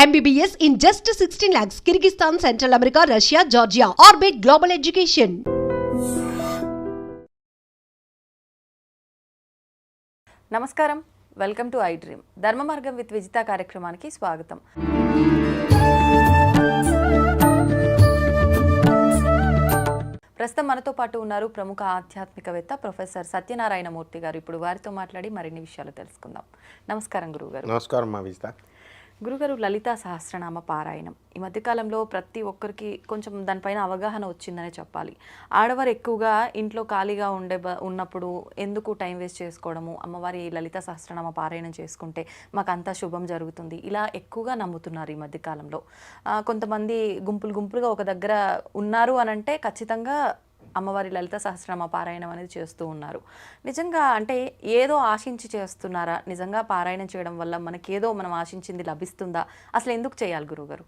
MBBS in just 16 lakhs. Kyrgyzstan, Central America, Russia, Georgia. Orbit Global Education. నమస్కారం, welcome to I dream. ధర్మ మార్గం with Vijitha కార్యక్రమానికి స్వాగతం. ప్రస్తుతం మనతో పాటు ఉన్నారు ప్రముఖ ఆధ్యాత్మికవేత్త ప్రొఫెసర్ సత్యనారాయణ మూర్తి గారు. ఇప్పుడు వారితో మాట్లాడి మరిన్ని విషయాలు తెలుసుకుందాం. నమస్కారం గురుగారు. నమస్కారం మా విజిత. గురుగారు, లలితా సహస్రనామ పారాయణం ఈ మధ్యకాలంలో ప్రతి ఒక్కరికి కొంచెం దానిపైన అవగాహన వచ్చిందనే చెప్పాలి. ఆడవారు ఎక్కువగా ఇంట్లో ఖాళీగా ఉన్నప్పుడు ఎందుకు టైం వేస్ట్ చేసుకోవడము, అమ్మవారి లలితా సహస్రనామ పారాయణం చేసుకుంటే మాకు అంతా శుభం జరుగుతుంది, ఇలా ఎక్కువగా నమ్ముతున్నారు ఈ మధ్యకాలంలో. కొంతమంది గుంపులుగా ఒక దగ్గర ఉన్నారు అనంటే ఖచ్చితంగా అమ్మవారి లలిత సహస్రనామ పారాయణం అనేది చేస్తూ ఉన్నారు. నిజంగా అంటే ఏదో ఆశించి చేస్తున్నారా? నిజంగా పారాయణం చేయడం వల్ల మనకేదో మనం ఆశించింది లభిస్తుందా? అసలు ఎందుకు చేయాలి గురువుగారు?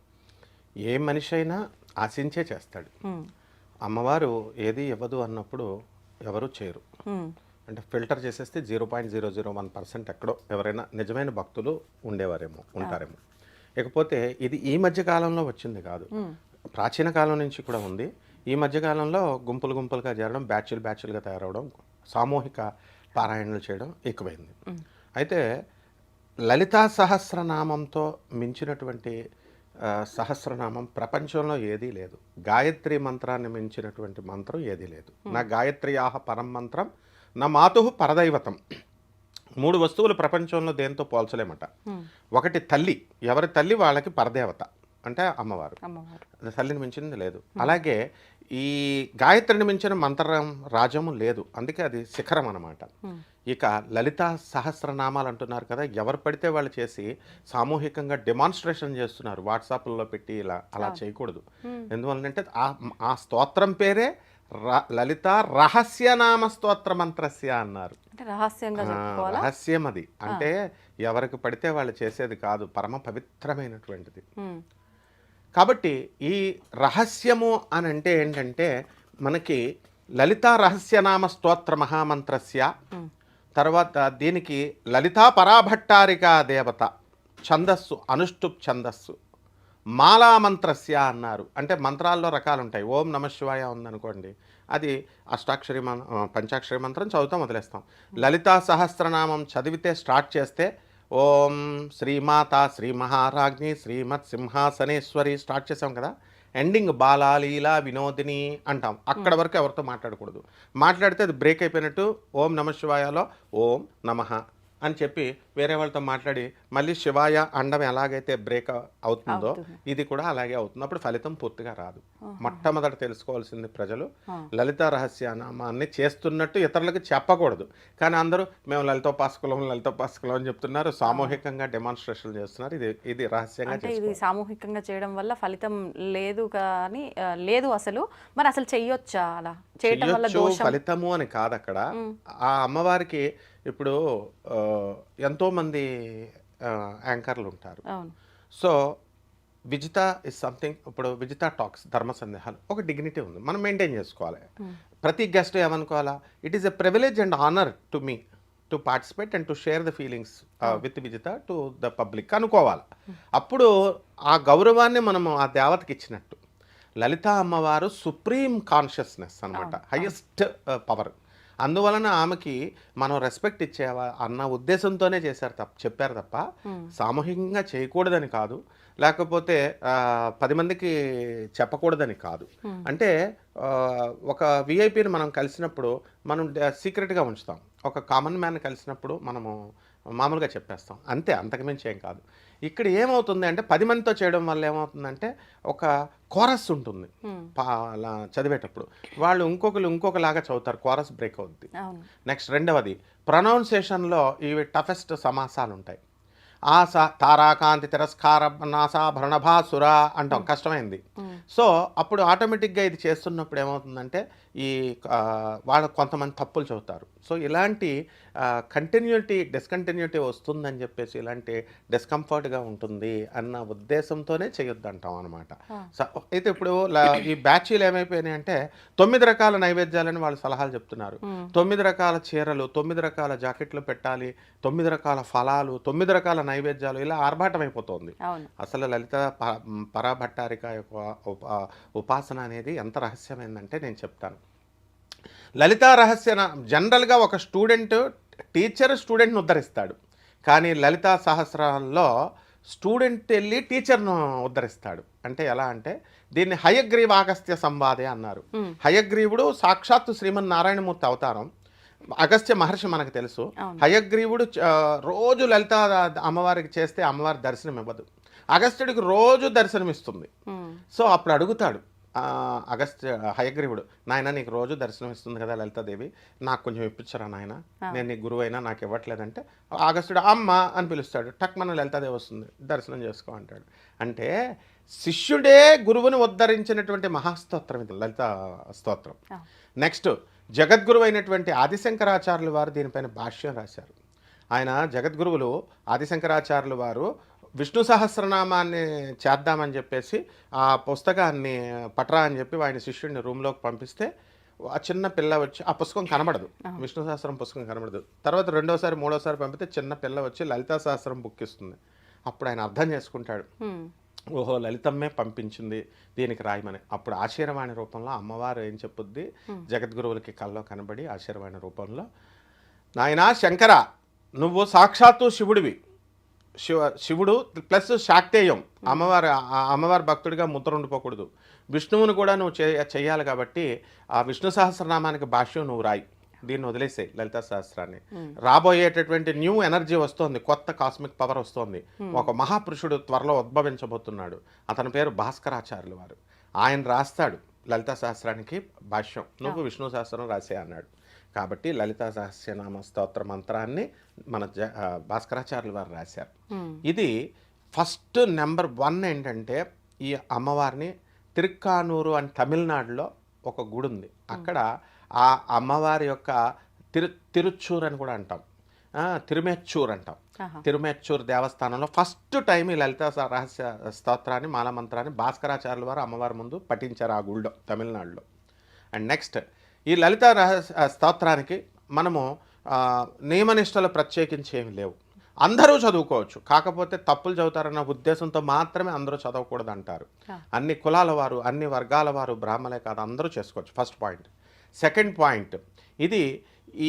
ఏ మనిషి అయినా ఆశించే చేస్తాడు. అమ్మవారు ఏది ఇవ్వదు అన్నప్పుడు ఎవరు చేయరు. అంటే ఫిల్టర్ చేసేస్తే 0.001% ఎక్కడో ఎవరైనా నిజమైన భక్తులు ఉంటారేమో. ఇకపోతే ఇది ఈ మధ్య కాలంలో వచ్చింది కాదు, ప్రాచీన కాలం నుంచి కూడా ఉంది. ఈ మధ్యకాలంలో గుంపులుగా చేరడం, బ్యాచ్లుగా తయారవడం, సామూహిక పారాయణలు చేయడం ఎక్కువైంది. అయితే లలితా సహస్రనామంతో మించినటువంటి సహస్రనామం ప్రపంచంలో ఏదీ లేదు. గాయత్రి మంత్రాన్ని మించినటువంటి మంత్రం ఏదీ లేదు. నా గాయత్ర్యాహ పరం మంత్రం నా మాతుహు పరదైవతం. 3 వస్తువులు ప్రపంచంలో దేంతో పోల్చలేమట. ఒకటి తల్లి, ఎవరి తల్లి వాళ్ళకి పరదేవత అంటే అమ్మవారు, తల్లిని మించింది లేదు. అలాగే ఈ గాయత్రిని మించిన మంత్రం రాజము లేదు, అందుకే అది శిఖరం అన్నమాట. ఇక లలితా సహస్రనామాలు అంటున్నారు కదా, ఎవరు పడితే వాళ్ళు చేసి సామూహికంగా డెమాన్స్ట్రేషన్ చేస్తున్నారు, వాట్సాప్లో పెట్టి అలా చేయకూడదు. ఎందువల్లంటే ఆ స్తోత్రం పేరే లలిత రహస్యనామ స్తోత్ర మంత్రస్య అన్నారు. రహస్యం అది, అంటే ఎవరికి పడితే వాళ్ళు చేసేది కాదు, పరమ పవిత్రమైనటువంటిది. కాబట్టి ఈ రహస్యము అని అంటే ఏంటంటే మనకి లలితా రహస్యనామ స్తోత్ర మహామంత్రస్య, తర్వాత దీనికి లలితా పరాభట్టారికా దేవత ఛందస్సు, అనుష్టుప్ ఛందస్సు, మాలామంత్రస్య అన్నారు. అంటే మంత్రాల్లో రకాలు ఉంటాయి. ఓం నమ శివాయ ఉందనుకోండి, అది అష్టాక్షరి పంచాక్షరి మంత్రం చదువుతాం, వదిలేస్తాం. లలితా సహస్రనామం చదివితే స్టార్ట్ చేస్తే ఓం శ్రీమాత శ్రీ మహారాజ్ఞి శ్రీమత్ సింహాసనేశ్వరి స్టార్ట్ చేసాం కదా, ఎండింగ్ బాలాలీలా వినోదిని అంటాం. అక్కడ వరకు ఎవరితో మాట్లాడకూడదు. మాట్లాడితే అది బ్రేక్ అయిపోయినట్టు. ఓం నమ శివాయలో ఓం నమః అని చెప్పి వేరే వాళ్ళతో మాట్లాడి మళ్ళీ శివాయ అండం ఎలాగైతే బ్రేక్ అవుతుందో ఇది కూడా అలాగే అవుతుంది. అప్పుడు ఫలితం పూర్తిగా రాదు. మొట్టమొదట తెలుసుకోవాల్సింది ప్రజలు లలితా రహస్యనామాన్ని చేస్తున్నట్టు ఇతరులకు చెప్పకూడదు. కానీ అందరూ మేము లలితోపాసకులం అని చెప్తున్నారు, సామూహికంగా డెమాన్స్ట్రేషన్ చేస్తున్నారు. ఇది రహస్యంగా, ఇది సామూహికంగా చేయడం వల్ల ఫలితం లేదు కానీ లేదు అసలు. మరి అసలు చెయ్యొచ్చా? అలా చేయడం వల్ల ఫలితము అని కాదు అక్కడ. ఆ అమ్మవారికి ఇప్పుడు ఎంతోమంది యాంకర్లు ఉంటారు. So Vijitha is something. ఇప్పుడు విజిత టాక్స్, ధర్మ సందేహాలు, ఒక డిగ్నిటీ ఉంది, మనం మెయింటైన్ చేసుకోవాలి. ప్రతి గెస్ట్ ఏమనుకోవాలా, it is a privilege and honour to me to participate and to share the feelings with Vijitha to the public అనుకోవాలి. అప్పుడు ఆ గౌరవాన్ని మనము ఆ దేవతకి ఇచ్చినట్టు. లలిత అమ్మవారు సుప్రీం కాన్షియస్నెస్ అనమాట, హైయెస్ట్ పవర్. అందువలన ఆమెకి మనం రెస్పెక్ట్ ఇచ్చేవా అన్న ఉద్దేశంతోనే చెప్పారు తప్ప సామూహికంగా చేయకూడదని కాదు, లేకపోతే 10 మందికి చెప్పకూడదని కాదు. అంటే ఒక విఐపిని మనం కలిసినప్పుడు మనం సీక్రెట్గా ఉంచుతాం, ఒక కామన్ మ్యాన్ కలిసినప్పుడు మనము మామూలుగా చెప్పేస్తాం, అంతే, అంతకుమించి ఏం కాదు. ఇక్కడ ఏమవుతుంది అంటే 10 మందితో చేయడం వల్ల ఏమవుతుందంటే ఒక కోరస్ ఉంటుంది. అలా చదివేటప్పుడు వాళ్ళు ఇంకొకలాగా చదువుతారు, కోరస్ బ్రేక్ అవుద్ది. నెక్స్ట్ రెండవది ప్రొనౌన్సియేషన్లో ఇవి టఫెస్ట్ సమాసాలు ఉంటాయి. ఆశ తారాకాంతి తిరస్కార నాసాభరణభాసుర అంటాం, కష్టమైంది. సో అప్పుడు ఆటోమేటిక్గా ఇది చేస్తున్నప్పుడు ఏమవుతుందంటే ఈ వాళ్ళు కొంతమంది తప్పులు చెబుతారు. సో ఇలాంటి డిస్కంటిన్యూటీ వస్తుందని చెప్పేసి, ఇలాంటి డిస్కంఫర్ట్గా ఉంటుంది అన్న ఉద్దేశంతోనే చేయొద్దంటాం అనమాట. అయితే ఇప్పుడు ఈ బ్యాచీలు ఏమైపోయినాయి అంటే 9 రకాల నైవేద్యాలని వాళ్ళు సలహాలు చెప్తున్నారు. 9 రకాల చీరలు, 9 రకాల జాకెట్లు పెట్టాలి, 9 రకాల ఫలాలు, 9 రకాల నైవేద్యాలు, ఇలా ఆర్భాటం అయిపోతుంది. అసలు లలిత పరాభట్టారిక యొక్క ఉపాసన అనేది ఎంత రహస్యమైందంటే నేను చెప్తాను. లలితా రహస్య జనరల్గా ఒక టీచర్ స్టూడెంట్ని ఉద్ధరిస్తాడు, కానీ లలితా సహస్రాల్లో స్టూడెంట్ వెళ్ళి టీచర్ను ఉద్ధరిస్తాడు. అంటే ఎలా అంటే దీన్ని హయగ్రీవ అగస్త్య సంవాదే అన్నారు. హయగ్రీవుడు సాక్షాత్తు శ్రీమన్నారాయణమూర్తి అవతారం. అగస్త్య మహర్షి మనకు తెలుసు. హయగ్రీవుడు రోజు లలిత అమ్మవారికి చేస్తే అమ్మవారి దర్శనం ఇవ్వదు, అగస్త్యుడికి రోజు దర్శనమిస్తుంది. సో అప్పుడు అడుగుతాడు హయగ్రీవుడు, నాయన నీకు రోజు దర్శనం ఇస్తుంది కదా లలితాదేవి, నాకు కొంచెం ఇప్పించరా నాయన, నేను నీ గురువు అయినా నాకు ఇవ్వట్లేదంటే అగస్త్యుడు అమ్మ అని పిలుస్తాడు. టక్ మన లలితాదేవి వస్తుంది, దర్శనం చేసుకో అంటాడు. అంటే శిష్యుడే గురువుని ఉద్ధరించినటువంటి మహాస్తోత్రం ఇది లలితా స్తోత్రం. నెక్స్ట్ జగద్గురువు అయినటువంటి ఆదిశంకరాచార్యులు వారు దీనిపైన భాష్యం రాశారు. ఆయన జగద్గురువులు ఆదిశంకరాచార్యులు వారు విష్ణు సహస్రనామాన్ని చేద్దామని చెప్పేసి ఆ పుస్తకాన్ని పట్రా అని చెప్పి ఆయన శిష్యుడిని రూమ్లోకి పంపిస్తే ఆ చిన్న పిల్ల వచ్చి, ఆ పుస్తకం కనబడదు, విష్ణు సహస్రం పుస్తకం కనబడదు. తర్వాత రెండోసారి మూడోసారి పంపితే చిన్న పిల్ల వచ్చి లలితా సహస్రం బుక్ ఇస్తుంది. అప్పుడు ఆయన అర్థం చేసుకుంటాడు, ఓహో లలితమ్మే పంపించింది దీనికి రాయమని. అప్పుడు ఆశీర్వాణి రూపంలో అమ్మవారు ఏం చెప్పుద్ది, జగద్గురువులకి కల్లో కనబడి ఆశీర్వాణి రూపంలో, నాయనా శంకర నువ్వు సాక్షాత్తు శివుడివి, శివుడు ప్లస్ శాక్తేయం, అమ్మవారి భక్తుడిగా ముద్ర ఉండిపోకూడదు, విష్ణువుని కూడా నువ్వు చెయ్యాలి, కాబట్టి ఆ విష్ణు సహస్రనామానికి భాష్యం నువ్వు రాయి, దీన్ని వదిలేసే లలితా సహస్రాన్ని. రాబోయేటటువంటి న్యూ ఎనర్జీ వస్తుంది, కొత్త కాస్మిక్ పవర్ వస్తుంది, ఒక మహాపురుషుడు త్వరలో ఉద్భవించబోతున్నాడు, అతని పేరు భాస్కరాచార్యులు వారు. ఆయన రాస్తాడు లలితా సహస్రానికి భాష్యం, నువ్వు విష్ణు సహస్రం రాసే అన్నాడు. కాబట్టి లలితా సహస్రనామ స్తోత్ర మంత్రాన్ని మన భాస్కరాచార్యులు వారు రాశారు. ఇది ఫస్ట్ నెంబర్ 1 ఏంటంటే, ఈ అమ్మవారిని తిరుక్కానూరు అని తమిళనాడులో ఒక గుడి ఉంది, అక్కడ ఆ అమ్మవారి యొక్క తిరుచ్చూర్ అని కూడా అంటాం, తిరుమెచ్చూర్ అంటాం. తిరుమెచ్చూర్ దేవస్థానంలో ఫస్ట్ టైం ఈ లలితా రహస్య స్తోత్రాన్ని మాలమంత్రాన్ని భాస్కరాచార్యుల వారు అమ్మవారి ముందు పఠించారు ఆ గుళ్ళో తమిళనాడులో. అండ్ నెక్స్ట్ ఈ లలితా స్తోత్రానికి మనము నియమనిష్టలు ప్రత్యేకించి ఏమి లేవు, అందరూ చదువుకోవచ్చు, కాకపోతే తప్పులు చదువుతారన్న ఉద్దేశంతో మాత్రమే అందరూ చదవకూడదు అంటారు. అన్ని కులాల వారు, అన్ని వర్గాల వారు, బ్రాహ్మలే కాదు అందరూ చేసుకోవచ్చు, ఫస్ట్ పాయింట్. సెకండ్ పాయింట్, ఇది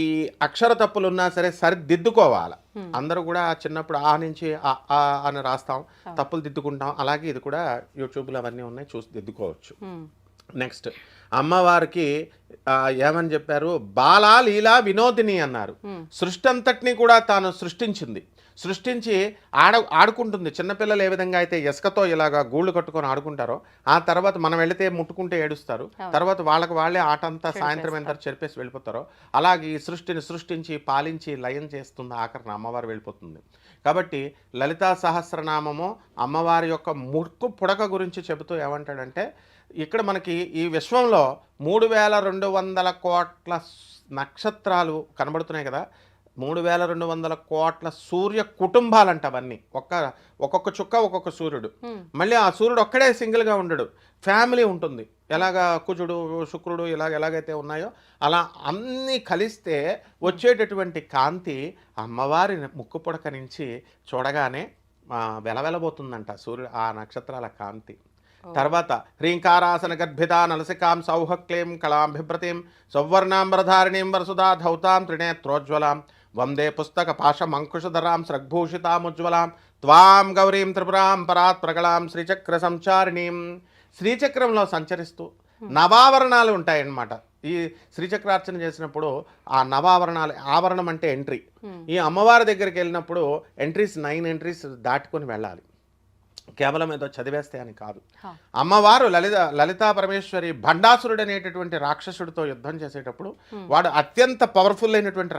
ఈ అక్షర తప్పులు ఉన్నా సరే సరిదిద్దుకోవాలి. అందరూ కూడా చిన్నప్పుడు ఆ నుంచి ఆ అని రాస్తాం, తప్పులు దిద్దుకుంటాం, అలాగే ఇది కూడా యూట్యూబ్లో అవన్నీ ఉన్నాయి, చూసి దిద్దుకోవచ్చు. నెక్స్ట్ అమ్మవారికి ఏమని చెప్పారు, బాలా లీలా వినోదిని అన్నారు. సృష్టి అంతటినీ కూడా తాను సృష్టించి ఆడుకుంటుంది. చిన్నపిల్లలు ఏ విధంగా అయితే ఇసుకతో ఇలాగా గూళ్ళు కట్టుకొని ఆడుకుంటారో, ఆ తర్వాత మనం వెళితే ముట్టుకుంటే ఏడుస్తారు, తర్వాత వాళ్ళే ఆట అంతా సాయంత్రం ఎంత చెరిపేసి వెళ్ళిపోతారో, అలాగే ఈ సృష్టిని సృష్టించి పాలించి లయం చేస్తుంది, ఆఖరిన అమ్మవారు వెళ్ళిపోతుంది. కాబట్టి లలితా సహస్రనామము అమ్మవారి యొక్క ముక్కు పుడక గురించి చెబుతూ ఏమంటాడంటే, ఇక్కడ మనకి ఈ విశ్వంలో 3200 కోట్ల నక్షత్రాలు కనబడుతున్నాయి కదా, 3200 కోట్ల సూర్య కుటుంబాలంట అవన్నీ, ఒక్కొక్క చుక్క ఒక్కొక్క సూర్యుడు. మళ్ళీ ఆ సూర్యుడు ఒక్కడే సింగిల్గా ఉండడు, ఫ్యామిలీ ఉంటుంది. ఎలాగా కుజుడు శుక్రుడు ఎలాగైతే ఉన్నాయో అలా అన్నీ కలిస్తే వచ్చేటటువంటి కాంతి అమ్మవారి ముక్కు పుడక నుంచి చూడగానే వెలవెలబోతుందంట సూర్యుడు, ఆ నక్షత్రాల కాంతి. తర్వాత హ్రీంకారాసన గర్భిత నలసికాం సౌహక్లీం కళాంభిభ్రతీం సౌవర్ణాంబరధారిణీం వరసుధా ధౌతాం త్రినేత్రోజ్వలాం వందే పుస్తక పాశమంకుశధరాం స్రగ్భూషితాముజ్వలాం త్వాం గౌరీం త్రిపురాం పరాత్ ప్రగళాం శ్రీచక్ర సంచారిణీం. శ్రీచక్రంలో సంచరిస్తూ నవావరణాలు ఉంటాయన్నమాట. ఈ శ్రీచక్రార్చన చేసినప్పుడు ఆ నవావరణాలు, ఆవరణం అంటే ఎంట్రీ, ఈ అమ్మవారి దగ్గరికి వెళ్ళినప్పుడు 9 ఎంట్రీస్ దాటుకొని వెళ్ళాలి, కేవలం ఏదో చదివేస్తే అని కాదు. అమ్మవారు లలితా పరమేశ్వరి భండాసురుడు అనేటటువంటి రాక్షసుడితో యుద్ధం చేసేటప్పుడు వాడు అత్యంత పవర్ఫుల్ అయినటువంటి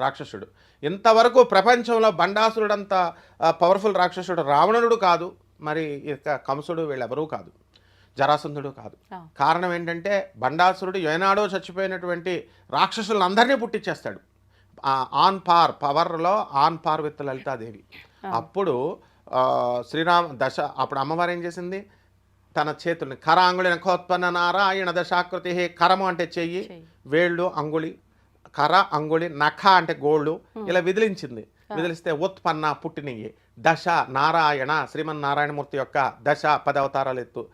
రాక్షసుడు. ఇంతవరకు ప్రపంచంలో భండాసురుడంత పవర్ఫుల్ రాక్షసుడు రావణుడు కాదు, మరి కంసుడు వీళ్ళెవరూ కాదు. జరాసంధుడు కాదు. కారణం ఏంటంటే బండాసురుడు ఏనాడో చచ్చిపోయినటువంటి రాక్షసులందరినీ పుట్టించేస్తాడు. ఆన్ పార్, పవర్లో ఆన్ పార్ విత్ లలితాదేవి. అప్పుడు అప్పుడు అమ్మవారు ఏం చేసింది, తన చేతుల్ని కరాంగుళి నఖోత్పన్న నారాయణ దశాకృతి, కరము అంటే చెయ్యి, వేళ్ళు అంగుళి, కర అంగుళి, నఖ అంటే గోళ్ళు, ఇలా విదిలించింది. విదిలిస్తే ఉత్పన్న పుట్టినయ్యి, దశ నారాయణ శ్రీమన్నారాయణమూర్తి యొక్క దశ 10 అవతారాలు ఎత్తు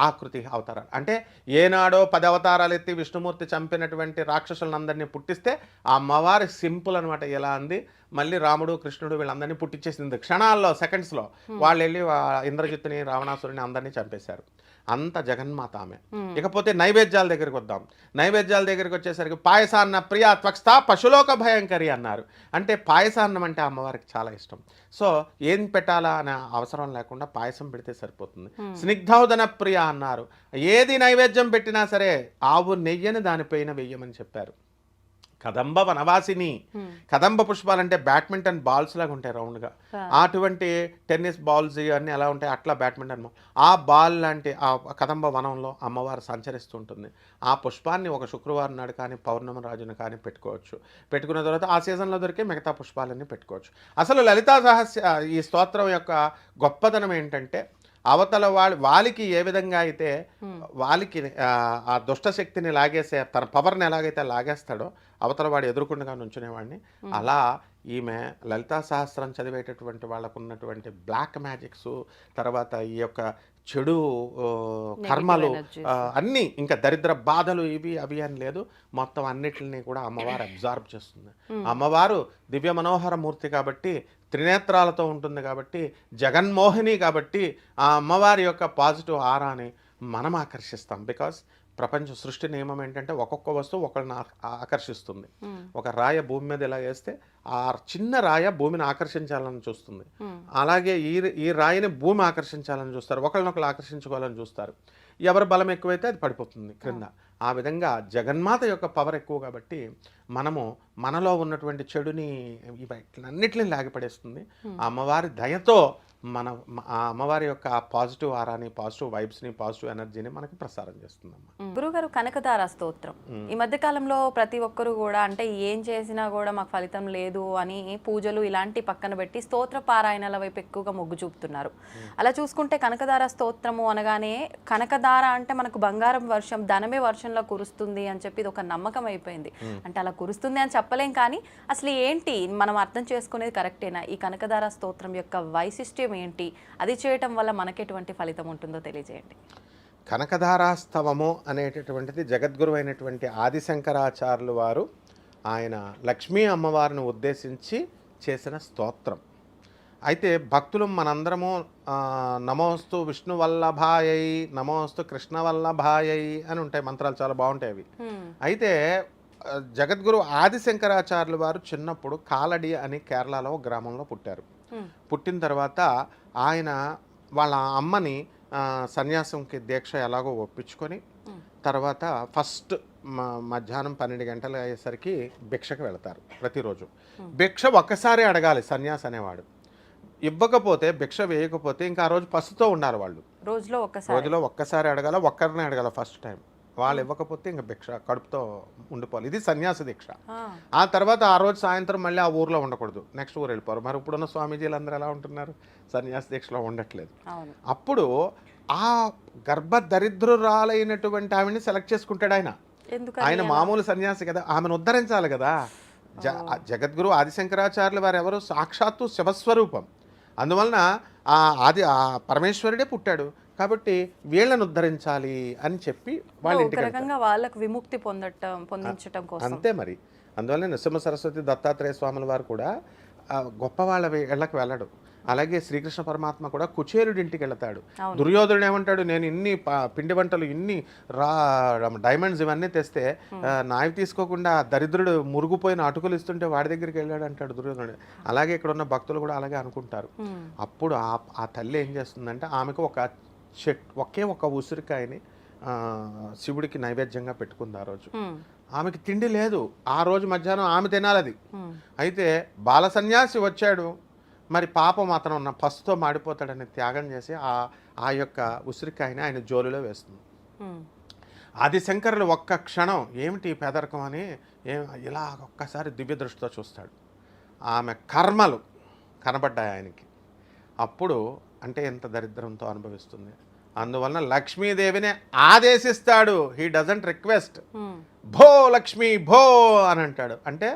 ఆకృతి అవతారాలు. అంటే ఏనాడో 10 అవతారాలు ఎత్తి విష్ణుమూర్తి చంపినటువంటి రాక్షసులందరినీ పుట్టిస్తే ఆ అమ్మవారి సింపుల్ అనమాట. ఎలా అంది, మళ్ళీ రాముడు కృష్ణుడు వీళ్ళందరినీ పుట్టించేసింది క్షణాల్లో, సెకండ్స్లో. వాళ్ళు వెళ్ళి ఇంద్రజిత్తుని రావణాసురుని అందరినీ చంపేశారు. అంత జగన్మాత ఆమె. ఇకపోతే నైవేద్యాల దగ్గరికి వద్దాం. నైవేద్యాల దగ్గరికి వచ్చేసరికి పాయసాన్న ప్రియా త్వక్స్థ పశులోక భయంకరి అన్నారు. అంటే పాయసాన్నం అంటే అమ్మవారికి చాలా ఇష్టం. సో ఏం పెట్టాలా అనే అవసరం లేకుండా పాయసం పెడితే సరిపోతుంది. స్నిగ్ధౌదన ప్రియ అన్నారు. ఏది నైవేద్యం పెట్టినా సరే ఆవు నెయ్యని దానిపైన వెయ్యమని చెప్పారు. కదంబ వనవాసిని. కదంబ పుష్పాలంటే బ్యాడ్మింటన్ బాల్స్ లాగా ఉంటాయి రౌండ్గా. అటువంటి టెన్నిస్ బాల్స్ ఇవన్నీ ఎలా ఉంటాయి అట్లా బ్యాడ్మింటన్ ఆ బాల్ లాంటి ఆ కదంబ వనంలో అమ్మవారు సంచరిస్తుంటుంది. ఆ పుష్పాన్ని ఒక శుక్రవారం నాడు కానీ పౌర్ణమి రాజును కానీ పెట్టుకోవచ్చు. పెట్టుకున్న తర్వాత ఆ సీజన్లో దొరికే మిగతా పుష్పాలన్నీ పెట్టుకోవచ్చు. అసలు లలితా సహస్ర ఈ స్తోత్రం యొక్క గొప్పతనం ఏంటంటే, అవతల వాళ్ళకి ఏ విధంగా అయితే వాళ్ళకి ఆ దుష్టశక్తిని లాగేసే తన పవర్ని ఎలాగైతే లాగేస్తాడో అవతల వాడు ఎదుర్కొండగా నుంచునేవాడిని, అలా ఈమె లలితా సహస్రం చదివేటటువంటి వాళ్ళకు ఉన్నటువంటి బ్లాక్ మ్యాజిక్స్, తర్వాత ఈ యొక్క చెడు కర్మలు అన్నీ, ఇంకా దరిద్ర బాధలు ఇవి అవి అని లేదు, మొత్తం అన్నిటిని కూడా అమ్మవారు అబ్జార్బ్ చేస్తుంది. అమ్మవారు దివ్య మనోహర మూర్తి కాబట్టి, త్రినేత్రాలతో ఉంటుంది కాబట్టి, జగన్మోహిని కాబట్టి ఆ అమ్మవారి యొక్క పాజిటివ్ ఆరాని మనం ఆకర్షిస్తాం. బికాస్ ప్రపంచ సృష్టి నియమం ఏంటంటే ఒక్కొక్క వస్తువు ఒకరిని ఆకర్షిస్తుంది. ఒక రాయ భూమి మీద ఇలా వేస్తే ఆ చిన్న రాయ భూమిని ఆకర్షించాలని చూస్తుంది. అలాగే ఈ రాయిని భూమి ఆకర్షించాలని చూస్తారు, ఒకరినొకరు ఆకర్షించుకోవాలని చూస్తారు. ఎవరి బలం ఎక్కువైతే అది పడిపోతుంది క్రింద. ఆ విధంగా జగన్మాత యొక్క పవర్ ఎక్కువ కాబట్టి మనలో ఉన్నటువంటి చెడుని ఇవన్నిటిని లాగిపడేస్తుంది. ఆ అమ్మవారి దయతో ఆ అమ్మవారి యొక్క పాజిటివ్ ఆరాని, పాజిటివ్ వైబ్స్ని, పాజిటివ్ ఎనర్జీని మనకి ప్రసారం చేస్తుందమ్మా. గురుగారు, కనకదార స్తోత్రం ఈ మధ్య కాలంలో ప్రతి ఒక్కరు కూడా అంటే ఏం చేసినా కూడా మాకు ఫలితం లేదు అని పూజలు ఇలాంటి పక్కన పెట్టి స్తోత్ర పారాయణల వైపు ఎక్కువగా మొగ్గు చూపుతున్నారు. అలా చూసుకుంటే కనకదార స్తోత్రము అనగానే, కనకదార అంటే మనకు బంగారం వర్షం, ధనమే వర్షంలో కురుస్తుంది అని చెప్పి ఇది ఒక నమ్మకం అయిపోయింది. అంటే అలా కురుస్తుంది అని చెప్పలేం, కానీ అసలు ఏంటి మనం అర్థం చేసుకునేది కరెక్టేనా? ఈ కనకదార స్తోత్రం యొక్క వైశిష్ట్యం ఏంటి? అది చేయటం వల్ల మనకి ఎటువంటి ఫలితం ఉంటుందో తెలియజేయండి. కనకధారాస్తవము అనేటటువంటిది జగద్గురు అయినటువంటి ఆదిశంకరాచార్యులు వారు ఆయన లక్ష్మీ అమ్మవారిని ఉద్దేశించి చేసిన స్తోత్రం. అయితే భక్తులు మనందరము నమోస్తు విష్ణు వల్లభాయై, నమోస్తు కృష్ణ వల్లభాయై అని ఉంటాయి మంత్రాలు, చాలా బాగుంటాయి అవి. అయితే జగద్గురు ఆదిశంకరాచార్యులు వారు చిన్నప్పుడు కాలడి అని కేరళలో గ్రామంలో పుట్టారు. పుట్టిన తర్వాత ఆయన వాళ్ళ అమ్మని సన్యాసంకి దీక్ష ఎలాగో ఒప్పించుకొని, తర్వాత ఫస్ట్ మధ్యాహ్నం 12 గంటలు అయ్యేసరికి భిక్షకు వెళతారు ప్రతిరోజు. భిక్ష ఒక్కసారి అడగాలి సన్యాసి అనేవాడు. ఇవ్వకపోతే, భిక్ష వేయకపోతే ఇంకా ఆ రోజు పసుతో ఉండాలి వాళ్ళు. రోజులో ఒక్కసారి అడగాల, ఒక్కరినే అడగాల ఫస్ట్ టైం. వాళ్ళు ఇవ్వకపోతే ఇంకా భిక్ష కడుపుతో ఉండిపోవాలి. ఇది సన్యాసి దీక్ష. ఆ తర్వాత ఆ రోజు సాయంత్రం మళ్ళీ ఆ ఊర్లో ఉండకూడదు, నెక్స్ట్ ఊరు వెళ్ళిపోరు. మరి ఇప్పుడున్న స్వామీజీలు అందరూ ఎలా ఉంటున్నారు? సన్యాసి దీక్షలో ఉండట్లేదు. అప్పుడు ఆ గర్భదరిద్రురాలైనటువంటి ఆవిడని సెలెక్ట్ చేసుకుంటాడు ఆయన. ఆయన మామూలు సన్యాసి కదా, ఆమెను ఉద్ధరించాలి కదా. జగద్గురు ఆదిశంకరాచార్యులు వారు ఎవరు? సాక్షాత్తు శివస్వరూపం. అందువలన ఆ పరమేశ్వరుడే పుట్టాడు కాబట్టి వీళ్ళను ఉద్ధరించాలి అని చెప్పి వాళ్ళ ఇంటికి వాళ్ళకు విముక్తి పొందించడం కోసం అంతే. మరి అందువల్ల నృసింహ సరస్వతి దత్తాత్రేయ స్వాముల వారు కూడా గొప్ప వాళ్ళ ఇళ్ళకి వెళ్ళడు. అలాగే శ్రీకృష్ణ పరమాత్మ కూడా కుచేరుడి ఇంటికి వెళ్తాడు. దుర్యోధనుడు ఏమంటాడు, నేను ఇన్ని పిండి వంటలు, ఇన్ని డైమండ్స్ ఇవన్నీ తెస్తే నావి తీసుకోకుండా దరిద్రుడు మురుగుపోయిన అటుకులు ఇస్తుంటే వాడి దగ్గరికి వెళ్ళాడు అంటాడు దుర్యోధనుడు. అలాగే ఇక్కడ ఉన్న భక్తులు కూడా అలాగే అనుకుంటారు. అప్పుడు ఆ తల్లి ఏం చేస్తుందంటే, ఆమెకు ఒకే ఒక ఉసిరికాయని శివుడికి నైవేద్యంగా పెట్టుకుంది. ఆ రోజు ఆమెకి తిండి లేదు. ఆ రోజు మధ్యాహ్నం ఆమె తినాలది. అయితే బాల సన్యాసి వచ్చాడు, మరి పాపం అతను ఉన్న పసుతో మాడిపోతాడని త్యాగం చేసి ఆ యొక్క ఉసిరికాయని ఆయన జోలులో వేస్తుంది. ఆదిశంకరులు ఒక్క క్షణం ఏమిటి ఈ పేదరికం అని ఇలా ఒక్కసారి దివ్య దృష్టితో చూస్తాడు. ఆమె కర్మలు కనబడ్డాయి ఆయనకి. అప్పుడు అంటే ఎంత దరిద్రంతో అనుభవిస్తుంది. అందువలన లక్ష్మీదేవిని ఆదేశిస్తాడు. He doesn't request. భో లక్ష్మి భో అని అంటాడు. అంటే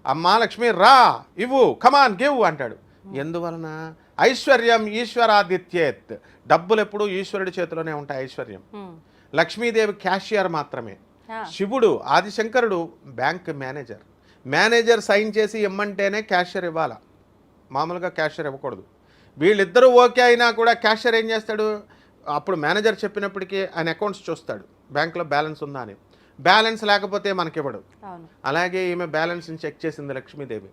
అమ్మా లక్ష్మి రా, ఇవ్వు, కమాన్ గివ్ అంటాడు. ఎందువలన? ఐశ్వర్యం ఈశ్వరాదిత్యేత్. డబ్బులు ఎప్పుడు ఈశ్వరుడి చేతిలోనే ఉంటాయి. ఐశ్వర్యం. లక్ష్మీదేవి క్యాషియర్ మాత్రమే. శివుడు ఆదిశంకరుడు బ్యాంక్ మేనేజర్ సైన్ చేసి ఇమ్మంటేనే క్యాషియర్ ఇవ్వాలా, మామూలుగా క్యాషియర్ ఇవ్వకూడదు. వీళ్ళిద్దరూ ఓకే అయినా కూడా క్యాషియర్ ఏం చేస్తాడు? అప్పుడు మేనేజర్ చెప్పినప్పటికీ ఆయన అకౌంట్స్ చూస్తాడు, బ్యాంకులో బ్యాలెన్స్ ఉందా అని. బ్యాలెన్స్ లేకపోతే మనకివ్వడు. అలాగే ఈమె బ్యాలెన్స్ని చెక్ చేసింది లక్ష్మీదేవి.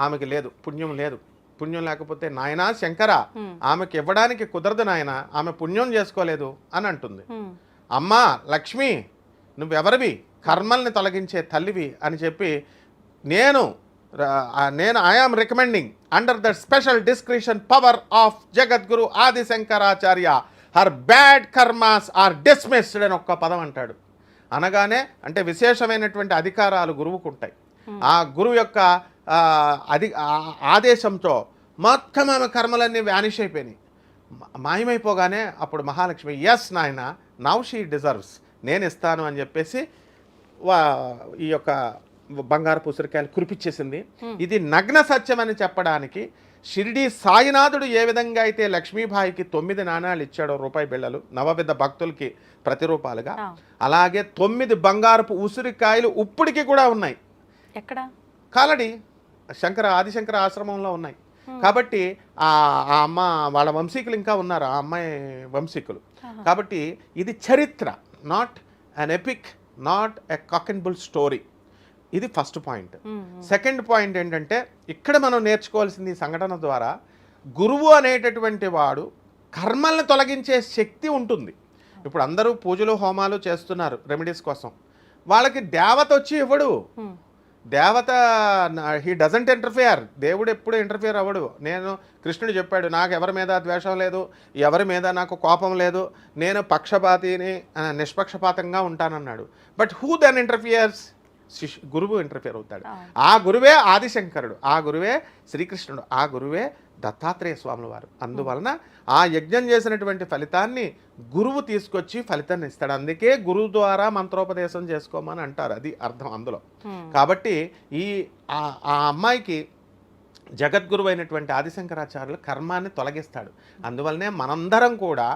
ఆమెకి లేదు, పుణ్యం లేదు. పుణ్యం లేకపోతే నాయనా శంకర, ఆమెకి ఇవ్వడానికి కుదరదు నాయన, ఆమె పుణ్యం చేసుకోలేదు అని అంటుంది. అమ్మా లక్ష్మి, నువ్వెవరివి? కర్మల్ని తొలగించే తల్లివి అని చెప్పి నేను I am recommending under the special discretion power of Jagadguru Adi Shankaracharya her bad karmas are dismissed అని ఒక్క పదం అంటాడు. అనగానే అంటే విశేషమైనటువంటి అధికారాలు గురువుకు ఉంటాయి. ఆ గురువు యొక్క ఆదేశంతో మొత్తం ఆమె కర్మలన్నీ వ్యానిష్ అయిపోయినాయి, మాయమైపోగానే అప్పుడు మహాలక్ష్మి ఎస్ నాయన నౌ షీ డిజర్వ్స్, నేను ఇస్తాను అని చెప్పేసి ఈ యొక్క బంగారు ఉసిరికాయలు కురిపించేసింది. ఇది నగ్న సత్యం అని చెప్పడానికి షిరిడి సాయినాథుడు ఏ విధంగా అయితే లక్ష్మీబాయికి 9 నాణాలు ఇచ్చాడో, రూపాయి బిళ్ళలు, నవవిధ భక్తులకి ప్రతిరూపాలుగా, అలాగే 9 బంగారపు ఉసిరికాయలు ఇప్పటికి కూడా ఉన్నాయి. ఎక్కడ? కాలడి ఆదిశంకర ఆశ్రమంలో ఉన్నాయి. కాబట్టి ఆ అమ్మ వాళ్ళ వంశీకులు ఇంకా ఉన్నారు, ఆ అమ్మాయి వంశీకులు. కాబట్టి ఇది చరిత్ర, not an epic, not a cock and bull story. ఇది ఫస్ట్ పాయింట్. సెకండ్ పాయింట్ ఏంటంటే ఇక్కడ మనం నేర్చుకోవాల్సింది ఈ సంఘటన ద్వారా, గురువు అనేటటువంటి వాడు కర్మల్ని తొలగించే శక్తి ఉంటుంది. ఇప్పుడు అందరూ పూజలు హోమాలు చేస్తున్నారు రెమెడీస్ కోసం, వాళ్ళకి దేవత వచ్చి ఇవ్వడు. దేవత హీ డజంట్ ఇంటర్ఫియర్. దేవుడు ఎప్పుడు ఇంటర్ఫియర్ అవ్వడు. కృష్ణుడు చెప్పాడు, నాకు ఎవరి మీద ద్వేషం లేదు, ఎవరి మీద నాకు కోపం లేదు, నేను పక్షపాతిని, నిష్పక్షపాతంగా ఉంటానన్నాడు. But who then interferes? గురువు ఇంటర్ఫియర్ అవుతాడు. ఆ గురువే ఆదిశంకరుడు, ఆ గురువే శ్రీకృష్ణుడు, ఆ గురువే దత్తాత్రేయ స్వాముల వారు. అందువలన ఆ యజ్ఞం చేసినటువంటి ఫలితాన్ని గురువు తీసుకొచ్చి ఫలితాన్ని ఇస్తాడు. అందుకే గురువు ద్వారా మంత్రోపదేశం చేసుకోమని అంటారు, అది అర్థం అందులో. కాబట్టి ఆ అమ్మాయికి జగద్గురు అయినటువంటి ఆదిశంకరాచార్యులు కర్మాన్ని తొలగిస్తాడు. అందువల్లనే మనందరం కూడా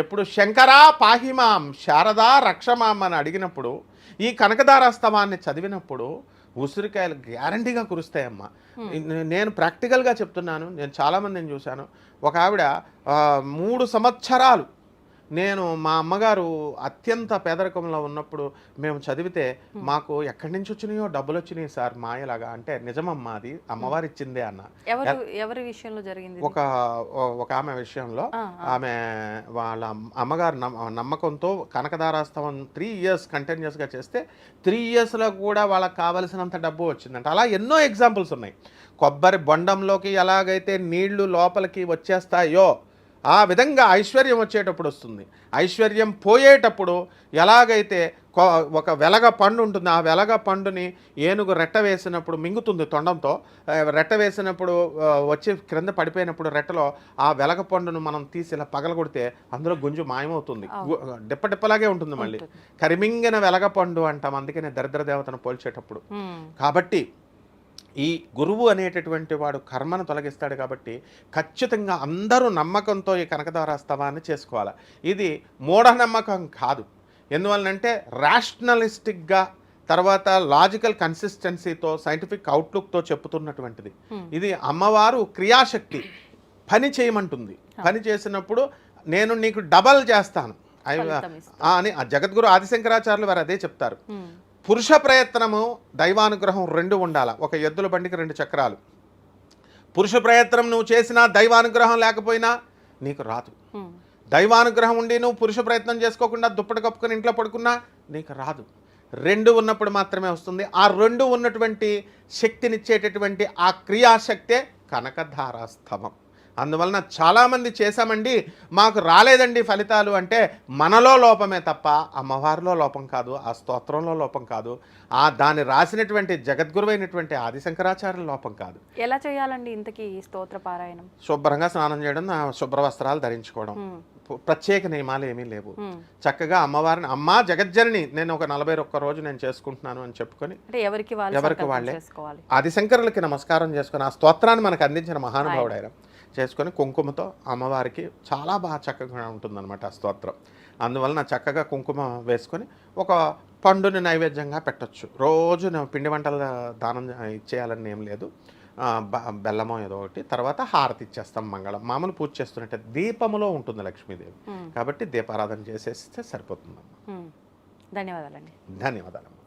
ఎప్పుడు శంకరా పాహిమాం శారదా రక్షమాం అని అడిగినప్పుడు, ఈ కనకదారాస్తవాన్ని చదివినప్పుడు ఉసిరికాయలు గ్యారంటీగా కురుస్తాయమ్మా. నేను ప్రాక్టికల్గా చెప్తున్నాను. నేను చాలామందిని చూశాను. ఒక ఆవిడ 3 సంవత్సరాలు, నేను మా అమ్మగారు అత్యంత పేదరికంలో ఉన్నప్పుడు మేము చదివితే మాకు ఎక్కడి నుంచి వచ్చినాయో డబ్బులు వచ్చినాయి సార్ మాయలాగా. అంటే నిజమమ్మా, అది అమ్మవారు ఇచ్చిందే అన్న. ఎవరి విషయంలో జరిగింది? ఒక ఆమె విషయంలో, ఆమె వాళ్ళ అమ్మగారు నమ్మకంతో కనకదారాస్తవం 3 ఇయర్స్ కంటిన్యూస్గా చేస్తే 3 ఇయర్స్లో కూడా వాళ్ళకి కావలసినంత డబ్బు వచ్చిందంట. అలా ఎన్నో ఎగ్జాంపుల్స్ ఉన్నాయి. కొబ్బరి బొండంలోకి ఎలాగైతే నీళ్లు లోపలికి వచ్చేస్తాయో ఆ విధంగా ఐశ్వర్యం వచ్చేటప్పుడు వస్తుంది. ఐశ్వర్యం పోయేటప్పుడు ఎలాగైతే ఒక వెలగ పండు ఉంటుంది, ఆ వెలగ పండుని ఏనుగు రెట్ట వేసినప్పుడు మింగుతుంది తొండంతో. రెట్ట వేసినప్పుడు వచ్చి క్రింద పడిపోయినప్పుడు రెట్టలో ఆ వెలగ పండును మనం తీసి ఇలా పగలగొడితే అందులో గుంజు మాయమవుతుంది, డిప్పలాగే ఉంటుంది. మళ్ళీ కరిమింగిన వెలగ పండు అంటాం, అందుకనే దరిద్ర దేవతను పోల్చేటప్పుడు. కాబట్టి ఈ గురువు అనేటటువంటి వాడు కర్మను తొలగిస్తాడు. కాబట్టి ఖచ్చితంగా అందరూ నమ్మకంతో ఈ కనకదారాస్తవాన్ని చేసుకోవాలి. ఇది మూఢనమ్మకం కాదు. ఎందువలనంటే రేషనలిస్టిక్గా, తర్వాత లాజికల్ కన్సిస్టెన్సీతో, సైంటిఫిక్ అవుట్లుక్తో చెప్పుతున్నటువంటిది. ఇది అమ్మవారు క్రియాశక్తి, పని చేయమంటుంది. పని చేసినప్పుడు నేను నీకు డబల్ చేస్తాను అని జగద్గురు ఆదిశంకరాచార్యులు వారు అదే చెప్తారు. పురుష ప్రయత్నము దైవానుగ్రహం 2 ఉండాలి. ఒక ఎద్దుల బండికి 2 చక్రాలు. పురుష ప్రయత్నం నువ్వు చేసినా దైవానుగ్రహం లేకపోయినా నీకు రాదు. దైవానుగ్రహం ఉండి నువ్వు పురుష ప్రయత్నం చేసుకోకుండా దుప్పటి కప్పుకొని ఇంట్లో పడుకున్నా నీకు రాదు. 2 ఉన్నప్పుడు మాత్రమే వస్తుంది. ఆ 2 ఉన్నటువంటి శక్తినిచ్చేటటువంటి ఆ క్రియాశక్తే కనకధారాస్తవం. అందువలన చాలామంది చేశామండి, మాకు రాలేదండి ఫలితాలు అంటే మనలో లోపమే తప్ప అమ్మవారిలో లోపం కాదు, ఆ స్తోత్రంలో లోపం కాదు, దాన్ని రాసినటువంటి జగద్గురువైనటువంటి ఆదిశంకరాచార్యుల లోపం కాదు. ఎలా చేయాలండి ఇంతకీ ఈ స్తోత్ర పారాయణం? శుభ్రంగా స్నానం చేయడం, శుభ్ర వస్త్రాలు ధరించుకోవడం, ప్రత్యేక నియమాలు ఏమీ లేవు. చక్కగా అమ్మవారిని, అమ్మ జగజ్జనని నేను ఒక 41 రోజు నేను చేసుకుంటున్నాను అని చెప్పుకొని అంటే ఎవరికి వాళ్ళే ఆదిశంకరులకి నమస్కారం చేసుకొని ఆ స్తోత్రాన్ని మనకు అందించిన మహానుభావుడు ఆయన చేసుకొని కుంకుమతో అమ్మవారికి చాలా బాగా చక్కగా ఉంటుందన్నమాట ఆ స్తోత్రం. అందువలన చక్కగా కుంకుమ వేసుకొని ఒక పండుని నైవేద్యంగా పెట్టచ్చు. రోజు పిండి వంటల దానం ఇచ్చేయాలని ఏం లేదు, బెల్లమో ఏదో ఒకటి, తర్వాత హారతి ఇచ్చేస్తాం. మంగళం మామూలు పూజ చేస్తున్నట్టే దీపములో ఉంటుంది లక్ష్మీదేవి, కాబట్టి దీపారాధన చేసేస్తే సరిపోతుందమ్మా. ధన్యవాదాలండి. ధన్యవాదాలమ్మా.